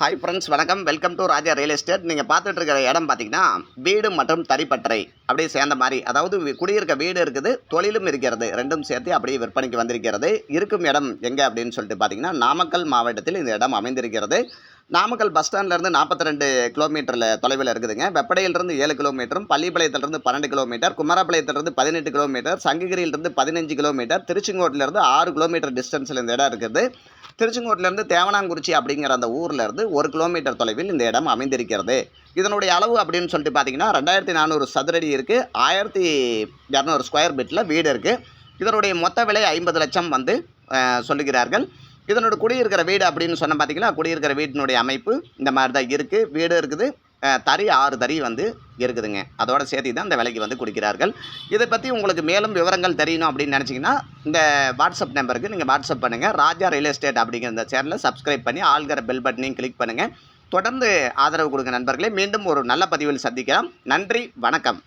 Hi friends, வணக்கம். Welcome to Raja real estate. நீங்கள் பார்த்துட்டு இருக்கிற இடம் பார்த்தீங்கன்னா வீடு மற்றும் தரிப்பட்டறை அப்படியே சேர்ந்த மாதிரி, அதாவது குடியிருக்க வீடு இருக்குது, தொழிலும் இருக்கிறது, ரெண்டும் சேர்த்து அப்படியே விற்பனைக்கு வந்திருக்கிறது. இருக்கும் இடம் எங்கே அப்படின்னு சொல்லிட்டு பார்த்தீங்கன்னா நாமக்கல் மாவட்டத்தில் இந்த இடம் அமைந்திருக்கிறது. நாமக்கல் பஸ் ஸ்டாண்ட்லேருந்து 42 கிலோமீட்டரில் தொலைவில் இருக்குதுங்க. வெப்படையிலிருந்து 7 கிலோமீட்டரும், பள்ளிப்பாளையத்திலிருந்து 12 கிலோமீட்டர், குமாரபாளையத்திலிருந்து 18 கிலோமீட்டர், சங்ககிரியிலிருந்து 15 கிலோமீட்டர், திருச்செங்கோட்டிலேருந்து 6 கிலோமீட்டர் டிஸ்டன்ஸில் இந்த இடம் இருக்குது. திருச்செங்கோட்டிலேருந்து தேவனாங்குறிச்சி அப்படிங்கிற அந்த ஊர்லேருந்து 1 கிலோமீட்டர் தொலைவில் இந்த இடம் அமைந்திருக்கிறது. இதனுடைய அளவு அப்படின்னு சொல்லிட்டு பார்த்தீங்கன்னா 2400 சதுரடி இருக்குது. 1200 ஸ்கொயர் ஃபீட்டில் வீடு இருக்குது. இதனுடைய மொத்த விலை 50 லட்சம் வந்து சொல்லுகிறார்கள். இதனோட குடியிருக்கிற வீடு அப்படின்னு சொன்ன பார்த்தீங்கன்னா, குடியிருக்கிற வீட்டினுடைய அமைப்பு இந்த மாதிரி தான் இருக்குது. வீடு இருக்குது, தறி 6 தறி வந்து இருக்குதுங்க. அதோட சேர்த்து தான் இந்த விலைக்கு வந்து கொடுக்கிறார்கள். இதை பற்றி உங்களுக்கு மேலும் விவரங்கள் தெரியணும் அப்படின்னு நினச்சிங்கன்னா இந்த வாட்ஸ்அப் நம்பருக்கு நீங்கள் வாட்ஸ்அப் பண்ணுங்கள். ராஜா ரியல் எஸ்டேட் அப்படிங்கிற இந்த சேனலை சப்ஸ்கிரைப் பண்ணி ஆள்கிற பெல் பட்டனையும் கிளிக் பண்ணுங்கள். தொடர்ந்து ஆதரவு கொடுங்க நண்பர்களே. மீண்டும் ஒரு நல்ல பதிவில் சந்திக்கலாம். நன்றி, வணக்கம்.